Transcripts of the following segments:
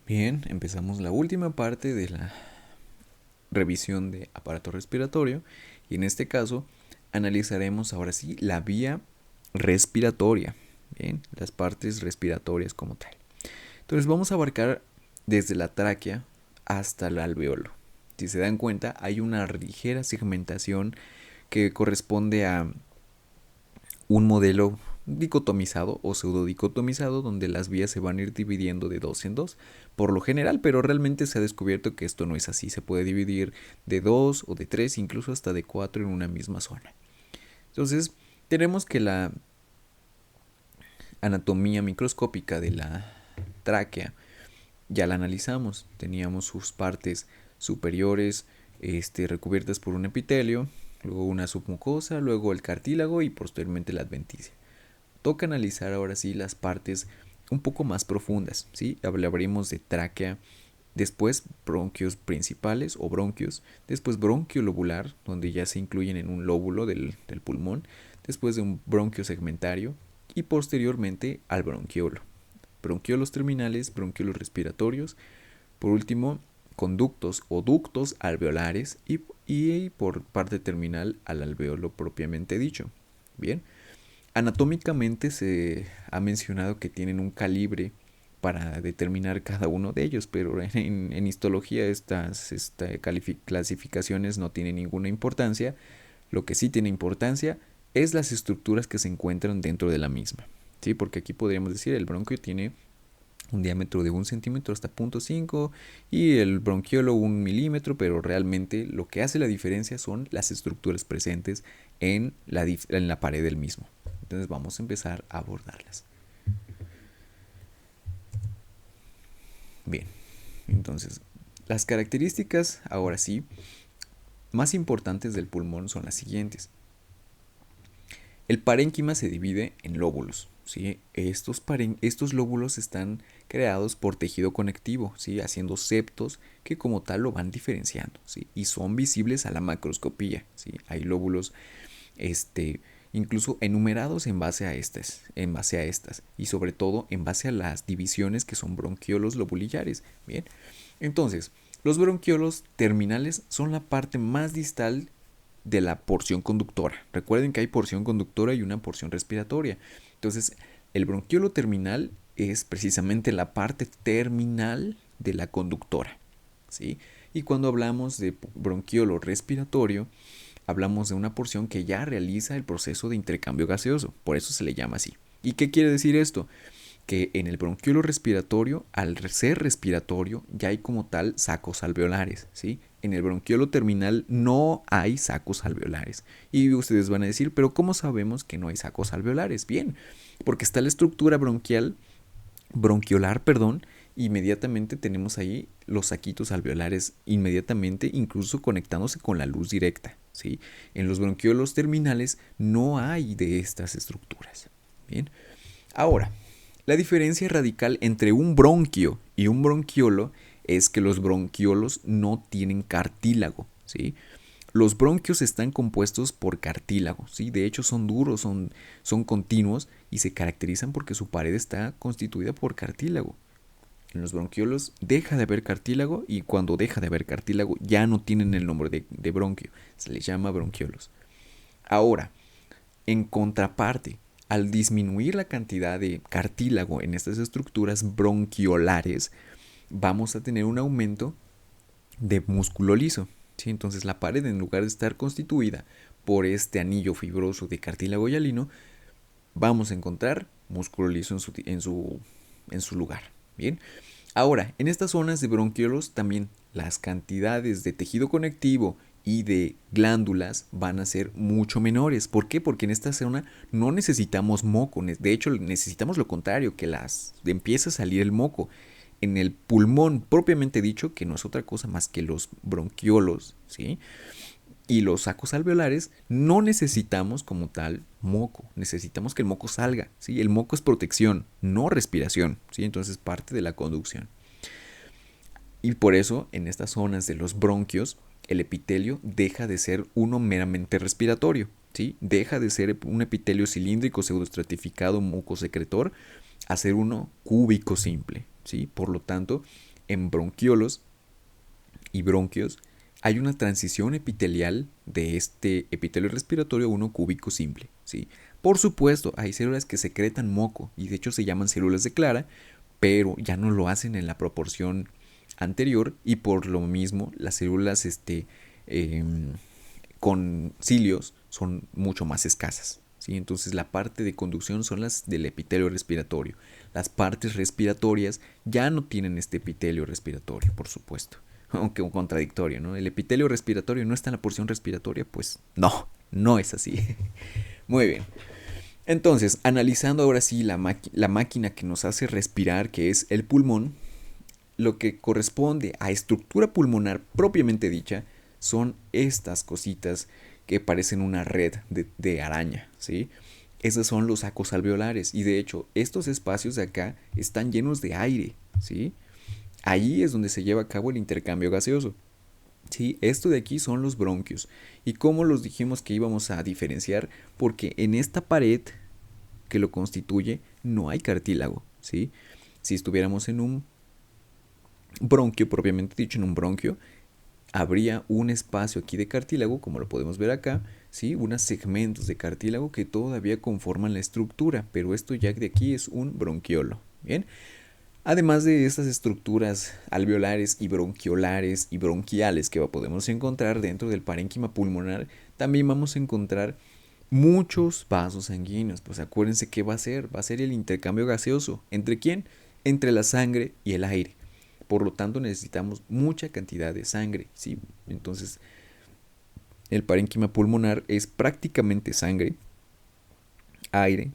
Bien, empezamos la última parte de la revisión de aparato respiratorio y en este caso analizaremos ahora sí la vía respiratoria, bien, las partes respiratorias como tal. Entonces vamos a abarcar desde la tráquea hasta el alveolo. Si se dan cuenta, hay una ligera segmentación que corresponde a un modelo dicotomizado o pseudodicotomizado donde las vías se van a ir dividiendo de dos en dos por lo general, pero realmente se ha descubierto que esto no es así. Se puede dividir de dos o de tres, incluso hasta de cuatro en una misma zona. Entonces tenemos que la anatomía microscópica de la tráquea ya la analizamos. Teníamos sus partes superiores recubiertas por un epitelio, luego una submucosa, luego el cartílago y posteriormente la adventicia. Toca analizar ahora sí las partes un poco más profundas, ¿sí? Hablaremos de tráquea, después bronquios principales o bronquios, después bronquio lobular, donde ya se incluyen en un lóbulo del pulmón, después de un bronquio segmentario y posteriormente al bronquiolo. Bronquiolos terminales, bronquiolos respiratorios, por último conductos o ductos alveolares y por parte terminal al alveolo propiamente dicho. Bien, anatómicamente se ha mencionado que tienen un calibre para determinar cada uno de ellos, pero en histología estas clasificaciones no tienen ninguna importancia. Lo que sí tiene importancia es las estructuras que se encuentran dentro de la misma, ¿sí? Porque aquí podríamos decir el bronquio tiene un diámetro de 1 centímetro hasta 0.5 y el bronquiolo 1 milímetro, pero realmente lo que hace la diferencia son las estructuras presentes en la pared del mismo. Entonces vamos a empezar a abordarlas. Bien, entonces las características, ahora sí, más importantes del pulmón son las siguientes. El parénquima se divide en lóbulos, ¿sí? Estos lóbulos están creados por tejido conectivo, ¿sí? Haciendo septos que como tal lo van diferenciando, ¿sí? Y son visibles a la macroscopía, ¿sí? Hay lóbulos incluso enumerados en base a estas y sobre todo en base a las divisiones que son bronquiolos lobulillares. Bien, entonces los bronquiolos terminales son la parte más distal de la porción conductora. Recuerden que hay porción conductora y una porción respiratoria. Entonces, el bronquiolo terminal es precisamente la parte terminal de la conductora, ¿sí? Y cuando hablamos de bronquiolo respiratorio, hablamos de una porción que ya realiza el proceso de intercambio gaseoso, por eso se le llama así. ¿Y qué quiere decir esto? Que en el bronquiolo respiratorio, al ser respiratorio, ya hay como tal sacos alveolares, ¿sí? En el bronquiolo terminal no hay sacos alveolares. Y ustedes van a decir, pero ¿cómo sabemos que no hay sacos alveolares? Bien, porque está la estructura bronquiolar, inmediatamente tenemos ahí los saquitos alveolares, inmediatamente incluso conectándose con la luz directa, ¿sí? En los bronquiolos terminales no hay de estas estructuras. Bien, ahora, la diferencia radical entre un bronquio y un bronquiolo es que los bronquiolos no tienen cartílago, ¿sí? Los bronquios están compuestos por cartílago, ¿sí? De hecho son duros, son continuos y se caracterizan porque su pared está constituida por cartílago. En los bronquiolos deja de haber cartílago y cuando deja de haber cartílago ya no tienen el nombre de bronquio, se les llama bronquiolos. Ahora, en contraparte, al disminuir la cantidad de cartílago en estas estructuras bronquiolares, vamos a tener un aumento de músculo liso, ¿sí? Entonces la pared, en lugar de estar constituida por este anillo fibroso de cartílago hialino, vamos a encontrar músculo liso en su lugar. Bien. Ahora, en estas zonas de bronquiolos también las cantidades de tejido conectivo y de glándulas van a ser mucho menores. ¿Por qué? Porque en esta zona no necesitamos moco. De hecho, necesitamos lo contrario, que empiece a salir el moco. En el pulmón propiamente dicho, que no es otra cosa más que los bronquiolos, ¿sí? Y los sacos alveolares, no necesitamos como tal moco, necesitamos que el moco salga, ¿sí? El moco es protección, no respiración, ¿sí? Entonces parte de la conducción. Y por eso en estas zonas de los bronquios el epitelio deja de ser uno meramente respiratorio, ¿sí? Deja de ser un epitelio cilíndrico pseudoestratificado mucosecretor a ser uno cúbico simple, ¿sí? Por lo tanto, en bronquiolos y bronquios hay una transición epitelial de este epitelio respiratorio a uno cúbico simple, ¿sí? Por supuesto, hay células que secretan moco y de hecho se llaman células de Clara, pero ya no lo hacen en la proporción anterior y por lo mismo las células eh, con cilios son mucho más escasas, ¿sí? Entonces la parte de conducción son las del epitelio respiratorio. Las partes respiratorias ya no tienen este epitelio respiratorio, por supuesto. Aunque un contradictorio, ¿no? El epitelio respiratorio no está en la porción respiratoria, pues no, no es así. Muy bien. Entonces, analizando ahora sí la máquina que nos hace respirar, que es el pulmón, lo que corresponde a estructura pulmonar propiamente dicha son estas cositas que parecen una red de araña, ¿sí? Esos son los sacos alveolares y de hecho estos espacios de acá están llenos de aire, ¿sí? Ahí es donde se lleva a cabo el intercambio gaseoso. Sí, esto de aquí son los bronquios. ¿Y cómo los dijimos que íbamos a diferenciar? Porque en esta pared que lo constituye no hay cartílago, ¿sí? Si estuviéramos en un bronquio, propiamente dicho, en un bronquio, habría un espacio aquí de cartílago, como lo podemos ver acá, ¿sí? Unos segmentos de cartílago que todavía conforman la estructura, pero esto ya de aquí es un bronquiolo, ¿bien? Además de estas estructuras alveolares y bronquiolares y bronquiales que podemos encontrar dentro del parénquima pulmonar, también vamos a encontrar muchos vasos sanguíneos. Pues acuérdense qué va a ser. Va a ser el intercambio gaseoso. ¿Entre quién? Entre la sangre y el aire. Por lo tanto necesitamos mucha cantidad de sangre, ¿sí? Entonces el parénquima pulmonar es prácticamente sangre, aire,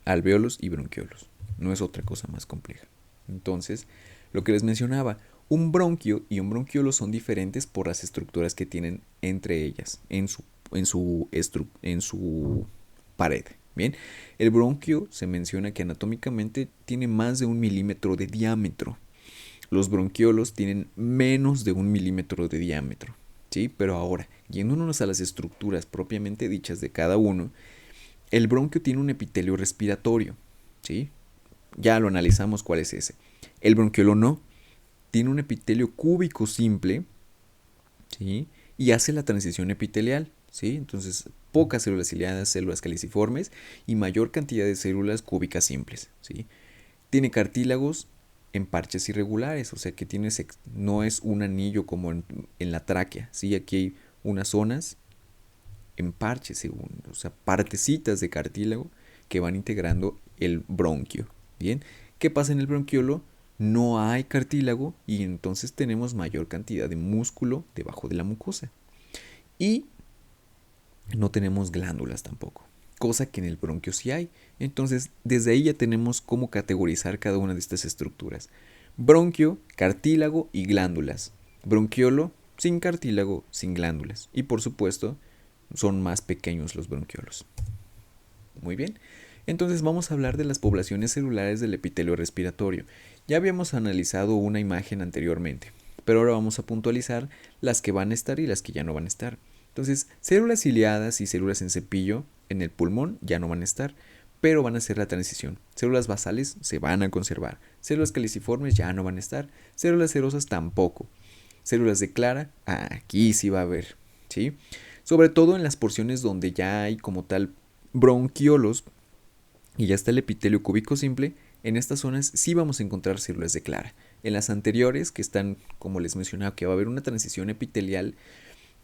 alveolos y bronquiolos. No es otra cosa más compleja. Entonces, lo que les mencionaba, un bronquio y un bronquiolo son diferentes por las estructuras que tienen entre ellas, en su pared. Bien, el bronquio se menciona que anatómicamente tiene más de 1 milímetro de diámetro. Los bronquiolos tienen menos de 1 milímetro de diámetro. ¿Sí? Pero ahora, yéndonos a las estructuras propiamente dichas de cada uno, el bronquio tiene un epitelio respiratorio. ¿Sí? Ya lo analizamos cuál es ese. El bronquiolo no. Tiene un epitelio cúbico simple, ¿sí? Y hace la transición epitelial, ¿sí? Entonces, pocas células ciliadas, células caliciformes y mayor cantidad de células cúbicas simples, ¿sí? Tiene cartílagos en parches irregulares, o sea que no es un anillo como en la tráquea, ¿sí? Aquí hay unas zonas en parches, o sea, partecitas de cartílago que van integrando el bronquio, ¿bien? ¿Qué pasa en el bronquiolo? No hay cartílago y entonces tenemos mayor cantidad de músculo debajo de la mucosa. Y no tenemos glándulas tampoco, cosa que en el bronquio sí hay. Entonces, desde ahí ya tenemos cómo categorizar cada una de estas estructuras. Bronquio, cartílago y glándulas. Bronquiolo, sin cartílago, sin glándulas. Y por supuesto, son más pequeños los bronquiolos. Muy bien. Entonces vamos a hablar de las poblaciones celulares del epitelio respiratorio. Ya habíamos analizado una imagen anteriormente, pero ahora vamos a puntualizar las que van a estar y las que ya no van a estar. Entonces, células ciliadas y células en cepillo en el pulmón ya no van a estar, pero van a hacer la transición. Células basales se van a conservar. Células caliciformes ya no van a estar. Células serosas tampoco. Células de Clara, aquí sí va a haber, ¿sí? Sobre todo en las porciones donde ya hay como tal bronquiolos y ya está el epitelio cúbico simple, en estas zonas sí vamos a encontrar células de Clara. En las anteriores, que están, como les mencionaba, que va a haber una transición epitelial,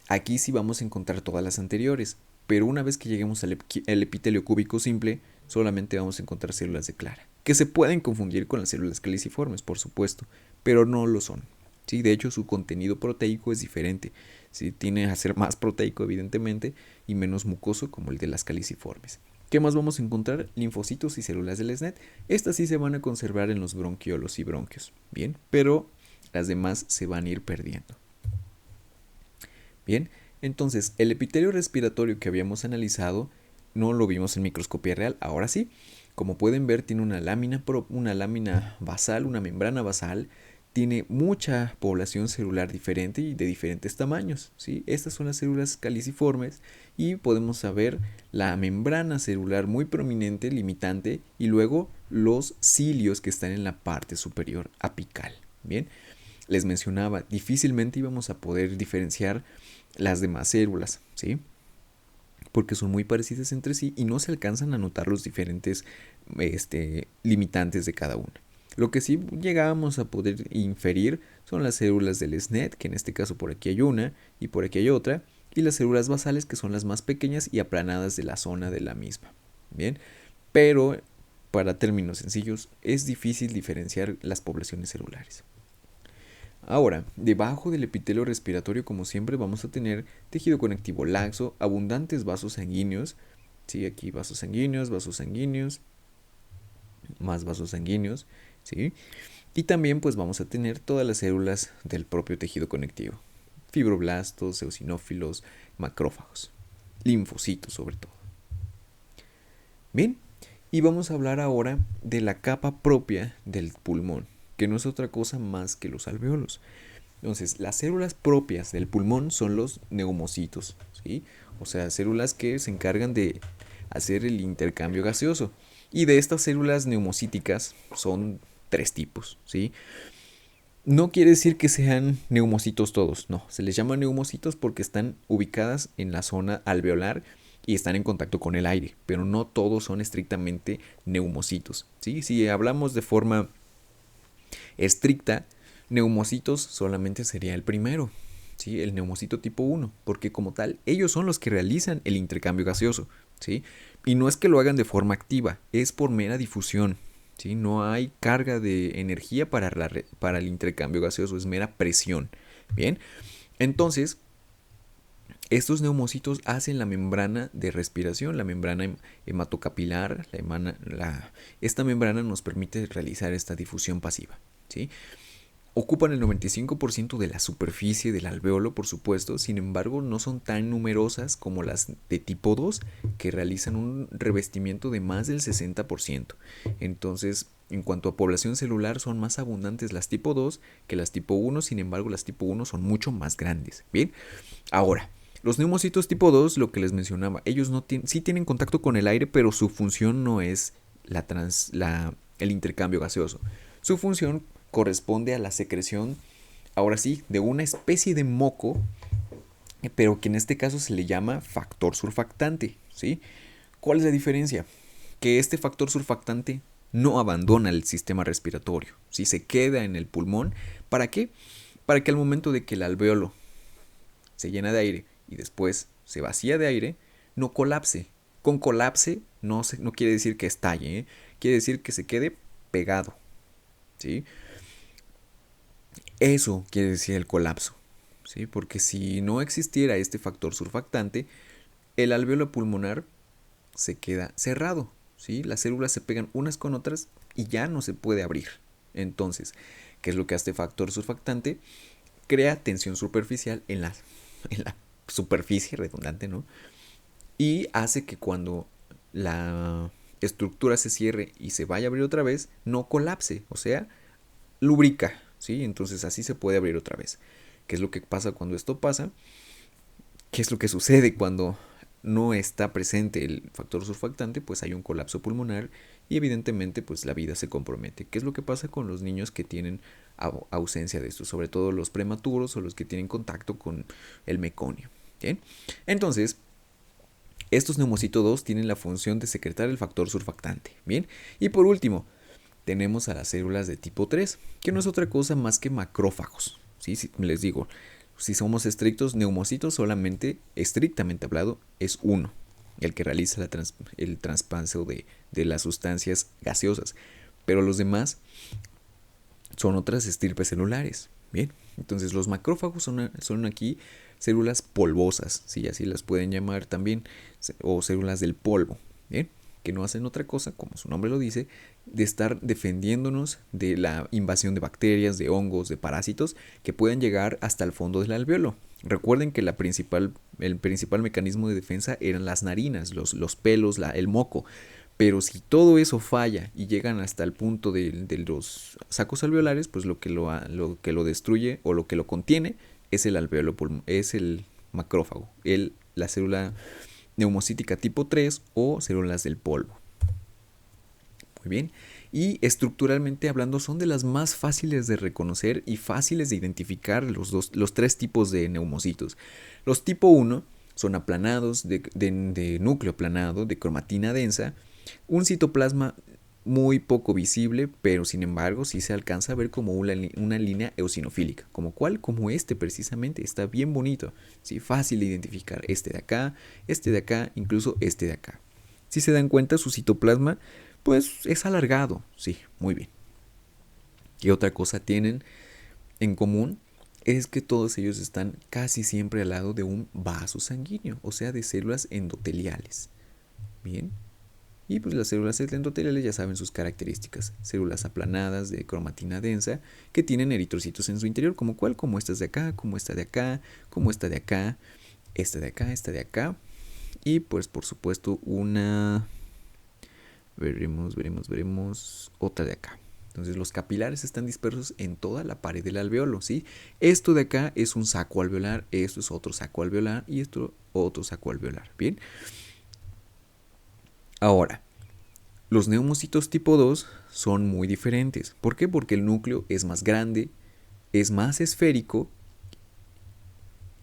aquí sí vamos a encontrar todas las anteriores. Pero una vez que lleguemos al epitelio cúbico simple, solamente vamos a encontrar células de Clara, que se pueden confundir con las células caliciformes, por supuesto, pero no lo son. ¿Sí? De hecho, su contenido proteico es diferente. ¿Sí? Tiene a ser más proteico, evidentemente, y menos mucoso como el de las caliciformes. ¿Qué más vamos a encontrar? Linfocitos y células del SNET. Estas sí se van a conservar en los bronquiolos y bronquios. Bien, pero las demás se van a ir perdiendo. Bien, entonces el epitelio respiratorio que habíamos analizado no lo vimos en microscopía real. Ahora sí, como pueden ver, tiene una lámina basal, una membrana basal. Tiene mucha población celular diferente y de diferentes tamaños, ¿sí? Estas son las células caliciformes y podemos saber la membrana celular muy prominente, limitante, y luego los cilios que están en la parte superior apical. Bien, les mencionaba, difícilmente íbamos a poder diferenciar las demás células, ¿sí? Porque son muy parecidas entre sí y no se alcanzan a notar los diferentes limitantes de cada una. Lo que sí llegábamos a poder inferir son las células del SNET, que en este caso por aquí hay una y por aquí hay otra, y las células basales, que son las más pequeñas y aplanadas de la zona de la misma. Bien, pero para términos sencillos es difícil diferenciar las poblaciones celulares. Ahora, debajo del epitelio respiratorio, como siempre, vamos a tener tejido conectivo laxo, abundantes vasos sanguíneos. Sí, aquí vasos sanguíneos, más vasos sanguíneos, ¿sí? Y también pues vamos a tener todas las células del propio tejido conectivo. Fibroblastos, eosinófilos, macrófagos, linfocitos sobre todo. Bien, y vamos a hablar ahora de la capa propia del pulmón, que no es otra cosa más que los alveolos. Entonces, las células propias del pulmón son los neumocitos, ¿sí? O sea, células que se encargan de hacer el intercambio gaseoso. Y de estas células neumocíticas son tres tipos, ¿sí? No quiere decir que sean neumocitos todos, no. Se les llama neumocitos porque están ubicadas en la zona alveolar y están en contacto con el aire, pero no todos son estrictamente neumocitos, ¿sí? Si hablamos de forma estricta, neumocitos solamente sería el primero, ¿sí? El neumocito tipo 1, porque como tal, ellos son los que realizan el intercambio gaseoso, ¿sí? Y no es que lo hagan de forma activa, es por mera difusión, ¿sí? No hay carga de energía para el intercambio gaseoso, es mera presión, ¿bien? Entonces, estos neumocitos hacen la membrana de respiración, la membrana hematocapilar, esta membrana nos permite realizar esta difusión pasiva, ¿sí? Ocupan el 95% de la superficie del alveolo, por supuesto, sin embargo no son tan numerosas como las de tipo 2, que realizan un revestimiento de más del 60%. Entonces, en cuanto a población celular, son más abundantes las tipo 2 que las tipo 1, sin embargo las tipo 1 son mucho más grandes. Bien, ahora, los neumocitos tipo 2, lo que les mencionaba, ellos sí tienen contacto con el aire, pero su función no es el intercambio gaseoso. Su función corresponde a la secreción, ahora sí, de una especie de moco, pero que en este caso se le llama factor surfactante, ¿sí? ¿Cuál es la diferencia? Que este factor surfactante no abandona el sistema respiratorio, ¿sí? Se queda en el pulmón. ¿Para qué? Para que al momento de que el alveolo se llena de aire y después se vacía de aire, no colapse. Con colapse no quiere decir que estalle, ¿eh? Quiere decir que se quede pegado, ¿sí? Eso quiere decir el colapso, ¿sí? Porque si no existiera este factor surfactante, el alveolo pulmonar se queda cerrado, ¿sí? Las células se pegan unas con otras y ya no se puede abrir. Entonces, ¿qué es lo que hace este factor surfactante? Crea tensión superficial en la superficie redundante, ¿no? Y hace que cuando la estructura se cierre y se vaya a abrir otra vez, no colapse, o sea, lubrica, ¿sí? Entonces así se puede abrir otra vez. ¿Qué es lo que pasa cuando esto pasa? ¿Qué es lo que sucede cuando no está presente el factor surfactante? Pues hay un colapso pulmonar y evidentemente pues la vida se compromete. ¿Qué es lo que pasa con los niños que tienen ausencia de esto? Sobre todo los prematuros o los que tienen contacto con el meconio. ¿Bien? Entonces, estos neumocitos 2 tienen la función de secretar el factor surfactante. Bien, y por último, tenemos a las células de tipo 3, que no es otra cosa más que macrófagos. ¿Sí? Les digo, si somos estrictos, neumocitos solamente, estrictamente hablado, es uno, el que realiza el traspaso de las sustancias gaseosas. Pero los demás son otras estirpes celulares. Bien, entonces los macrófagos son aquí células polvosas, si así las pueden llamar también, o células del polvo, bien, que no hacen otra cosa, como su nombre lo dice, de estar defendiéndonos de la invasión de bacterias, de hongos, de parásitos que pueden llegar hasta el fondo del alveolo. Recuerden que el principal mecanismo de defensa eran las narinas, los pelos, el moco. Pero si todo eso falla y llegan hasta el punto de los sacos alveolares, pues lo que lo destruye o lo que lo contiene es el alveolo es el macrófago, la célula neumocítica tipo 3 o células del polvo. Muy bien. y estructuralmente hablando son de las más fáciles de reconocer y fáciles de identificar los tres tipos de neumocitos. Los tipo 1 son aplanados, de núcleo aplanado, de cromatina densa, un citoplasma muy poco visible, pero sin embargo sí se alcanza a ver como una línea eosinofílica. ¿Como cuál? Como este precisamente, está bien bonito, ¿sí? Fácil de identificar, este de acá, incluso este de acá. Si se dan cuenta, su citoplasma pues es alargado, sí, muy bien. ¿Qué otra cosa tienen en común? Es que todos ellos están casi siempre al lado de un vaso sanguíneo, o sea, de células endoteliales. Bien. Y pues las células endoteliales ya saben sus características. Células aplanadas de cromatina densa que tienen eritrocitos en su interior, como cuál, como estas de acá, como esta de acá, como esta de acá, esta de acá, esta de acá. Y pues por supuesto veremos otra de acá. Entonces los capilares están dispersos en toda la pared del alveolo, ¿sí? Esto de acá es un saco alveolar, esto es otro saco alveolar y esto otro saco alveolar, ¿bien? Ahora, los neumocitos tipo 2 son muy diferentes. ¿Por qué? Porque el núcleo es más grande, es más esférico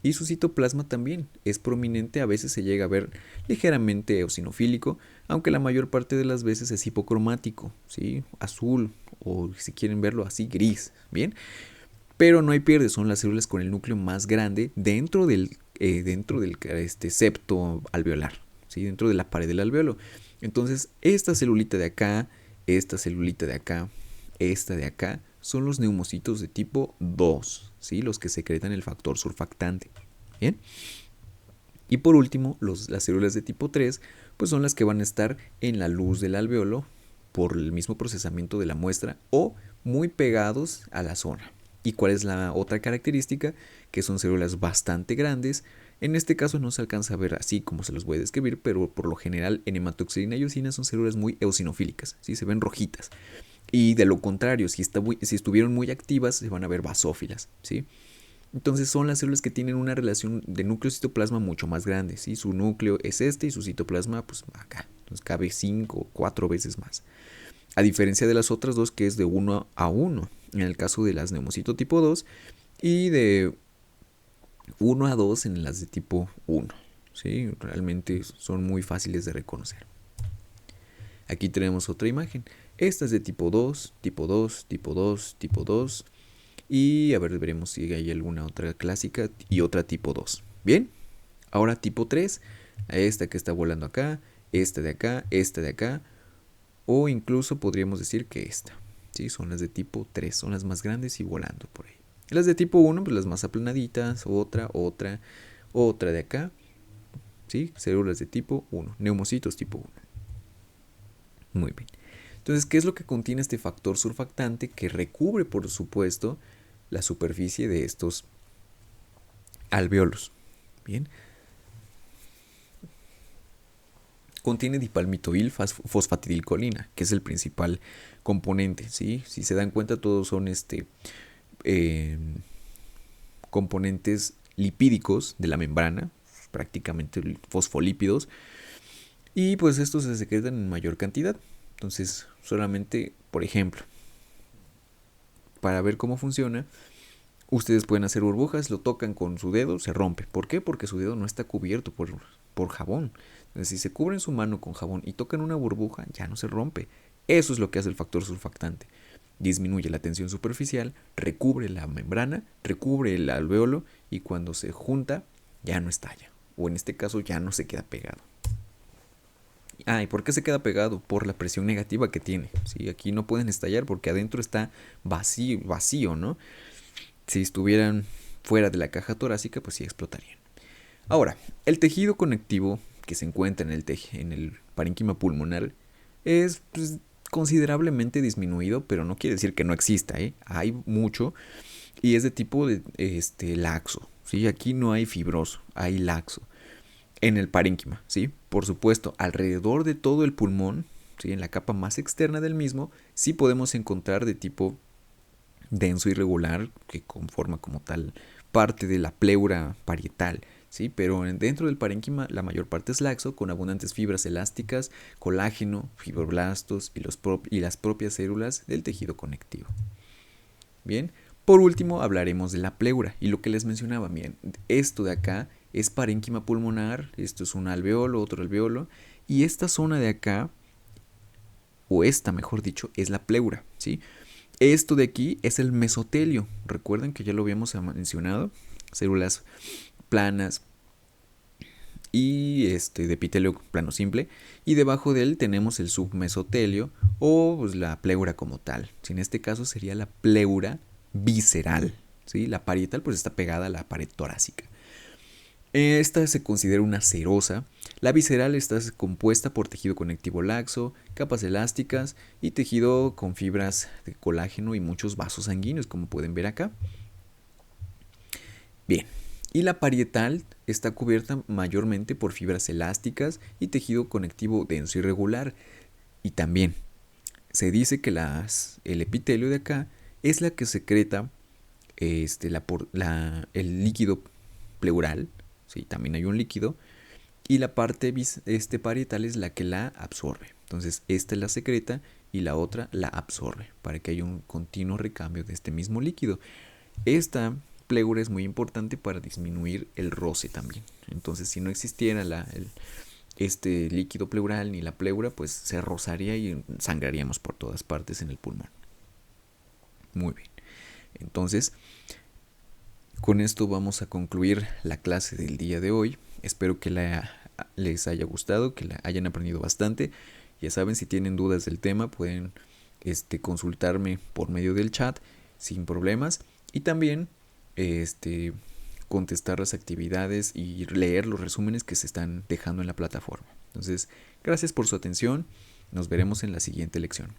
y su citoplasma también es prominente. A veces se llega a ver ligeramente eosinofílico, aunque la mayor parte de las veces es hipocromático, ¿sí? Azul o si quieren verlo así, gris, ¿bien? Pero no hay pierde, son las células con el núcleo más grande dentro del septo alveolar, ¿sí? Dentro de la pared del alveolo. Entonces, esta celulita de acá, esta celulita de acá, esta de acá, son los neumocitos de tipo 2, ¿sí? Los que secretan el factor surfactante. ¿Bien? Y por último, las células de tipo 3, pues son las que van a estar en la luz del alveolo por el mismo procesamiento de la muestra o muy pegados a la zona. ¿Y cuál es la otra característica? Que son células bastante grandes. En este caso no se alcanza a ver así como se los voy a describir, pero por lo general en hematoxilina y eosina son células muy eosinofílicas, ¿sí? Se ven rojitas. Y de lo contrario, si estuvieron muy activas, se van a ver basófilas, ¿sí? Entonces son las células que tienen una relación de núcleo-citoplasma mucho más grande, ¿sí? Su núcleo es este y su citoplasma, pues acá. Entonces cabe 5 o 4 veces más. A diferencia de las otras dos, que es de 1 a 1, en el caso de las neumocito tipo 2, y de 1 a 2 en las de tipo 1. ¿Sí? Realmente son muy fáciles de reconocer. Aquí tenemos otra imagen. Esta es de tipo 2, tipo 2, tipo 2, tipo 2. Y a ver, veremos si hay alguna otra clásica y otra tipo 2. Bien, ahora tipo 3. Esta que está volando acá, esta de acá, esta de acá. O incluso podríamos decir que esta. ¿Sí? Son las de tipo 3, son las más grandes y volando por ahí. Las de tipo 1, pues las más aplanaditas, otra de acá. ¿Sí? Células de tipo 1, neumocitos tipo 1. Muy bien. Entonces, ¿qué es lo que contiene este factor surfactante que recubre, por supuesto, la superficie de estos alveolos? Bien. Contiene dipalmitoil fosfatidilcolina, que es el principal componente, ¿sí? Si se dan cuenta, todos son componentes lipídicos de la membrana, prácticamente fosfolípidos, y pues estos se secretan en mayor cantidad. Entonces, solamente, por ejemplo, para ver cómo funciona, ustedes pueden hacer burbujas, lo tocan con su dedo, se rompe. ¿Por qué? Porque su dedo no está cubierto por jabón. Entonces, si se cubren su mano con jabón y tocan una burbuja, ya no se rompe. Eso es lo que hace el factor surfactante. Disminuye la tensión superficial, recubre la membrana, recubre el alveolo y cuando se junta ya no estalla. O en este caso ya no se queda pegado. ¿Y por qué se queda pegado? Por la presión negativa que tiene. ¿Sí? Aquí no pueden estallar porque adentro está vacío, ¿no? Si estuvieran fuera de la caja torácica, pues sí explotarían. Ahora, el tejido conectivo que se encuentra en el parénquima pulmonar es pues, considerablemente disminuido, pero no quiere decir que no exista, ¿eh? Hay mucho y es de tipo laxo, ¿sí? Aquí no hay fibroso, hay laxo en el parénquima, ¿sí? Por supuesto, alrededor de todo el pulmón, ¿sí? En la capa más externa del mismo, sí podemos encontrar de tipo denso irregular que conforma como tal parte de la pleura parietal, ¿sí? Pero dentro del parénquima la mayor parte es laxo, con abundantes fibras elásticas, colágeno, fibroblastos y las propias células del tejido conectivo. Bien, por último hablaremos de la pleura y lo que les mencionaba, bien, esto de acá es parénquima pulmonar, esto es un alveolo, otro alveolo, y esta zona de acá, o esta mejor dicho, es la pleura, ¿sí? Esto de aquí es el mesotelio, recuerden que ya lo habíamos mencionado, células planas y de epitelio plano simple, y debajo de él tenemos el submesotelio o pues, la pleura como tal. En este caso sería la pleura visceral, ¿sí? La parietal pues está pegada a la pared torácica. Esta se considera una serosa. La visceral está compuesta por tejido conectivo laxo, capas elásticas y tejido con fibras de colágeno y muchos vasos sanguíneos, como pueden ver acá. Bien, y la parietal está cubierta mayormente por fibras elásticas y tejido conectivo denso y regular. Y también se dice que el epitelio de acá es la que secreta el líquido pleural, ¿sí? También hay un líquido, y la parte parietal es la que la absorbe. Entonces esta la secreta y la otra la absorbe para que haya un continuo recambio de este mismo líquido. Esta pleura es muy importante para disminuir el roce también. Entonces si no existiera este líquido pleural ni la pleura, pues se rozaría y sangraríamos por todas partes en el pulmón. Muy bien. Entonces, con esto vamos a concluir la clase del día de hoy. Espero que les haya gustado, que la hayan aprendido bastante. Ya saben, si tienen dudas del tema, pueden consultarme por medio del chat sin problemas. Y también contestar las actividades y leer los resúmenes que se están dejando en la plataforma. Entonces, gracias por su atención. Nos veremos en la siguiente lección.